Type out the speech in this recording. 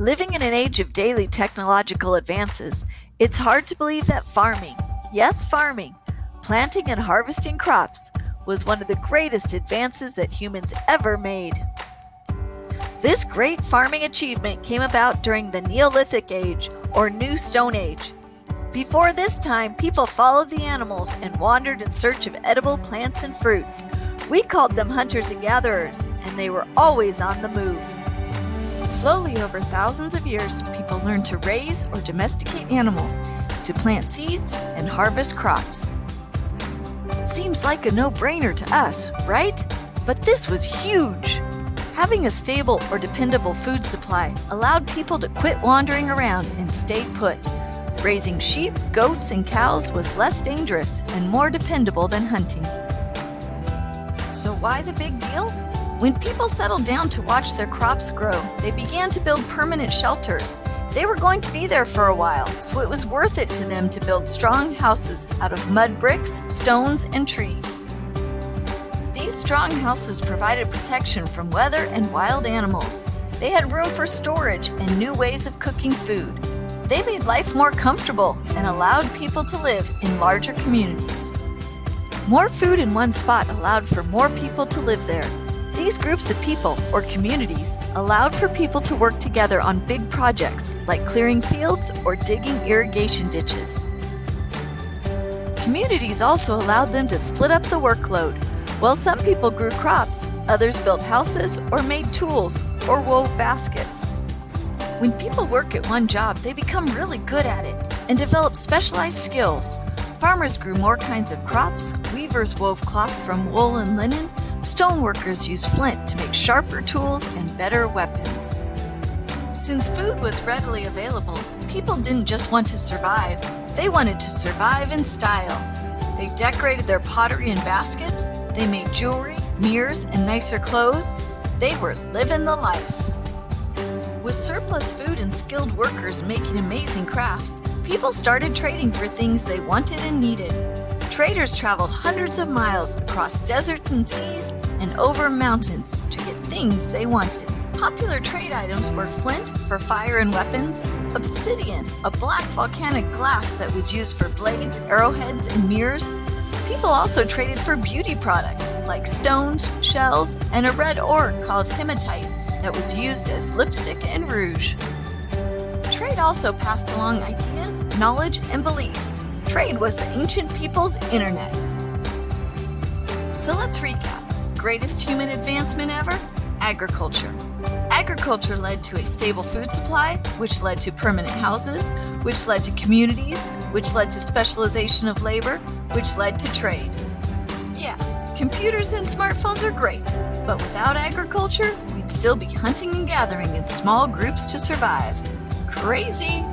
Living in an age of daily technological advances, it's hard to believe that farming, yes, farming, planting and harvesting crops, was one of the greatest advances that humans ever made. This great farming achievement came about during the Neolithic Age, or New Stone Age. Before this time, people followed the animals and wandered in search of edible plants and fruits. We called them hunters and gatherers, and they were always on the move. Slowly, over thousands of years, people learned to raise or domesticate animals, to plant seeds and harvest crops. Seems like a no-brainer to us, right? But this was huge. Having a stable or dependable food supply allowed people to quit wandering around and stay put. Raising sheep, goats, and cows was less dangerous and more dependable than hunting. So why the big deal? When people settled down to watch their crops grow, they began to build permanent shelters. They were going to be there for a while, so it was worth it to them to build strong houses out of mud bricks, stones, and trees. These strong houses provided protection from weather and wild animals. They had room for storage and new ways of cooking food. They made life more comfortable and allowed people to live in larger communities. More food in one spot allowed for more people to live there. These groups of people, or communities, allowed for people to work together on big projects like clearing fields or digging irrigation ditches. Communities also allowed them to split up the workload. While some people grew crops, others built houses or made tools or wove baskets. When people work at one job, they become really good at it and develop specialized skills. Farmers grew more kinds of crops, weavers wove cloth from wool and linen, stoneworkers used flint to make sharper tools and better weapons. Since food was readily available, people didn't just want to survive, they wanted to survive in style. They decorated their pottery in baskets, they made jewelry, mirrors, and nicer clothes. They were living the life. With surplus food and skilled workers making amazing crafts, people started trading for things they wanted and needed. Traders traveled hundreds of miles across deserts and seas and over mountains to get things they wanted. Popular trade items were flint for fire and weapons, obsidian, a black volcanic glass that was used for blades, arrowheads, and mirrors. People also traded for beauty products like stones, shells, and a red ore called hematite that was used as lipstick and rouge. Trade also passed along ideas, knowledge, and beliefs. Trade was the ancient people's internet. So let's recap. Greatest human advancement ever? Agriculture. Agriculture led to a stable food supply, which led to permanent houses, which led to communities, which led to specialization of labor, which led to trade. Yeah, computers and smartphones are great, but without agriculture, we'd still be hunting and gathering in small groups to survive. Crazy!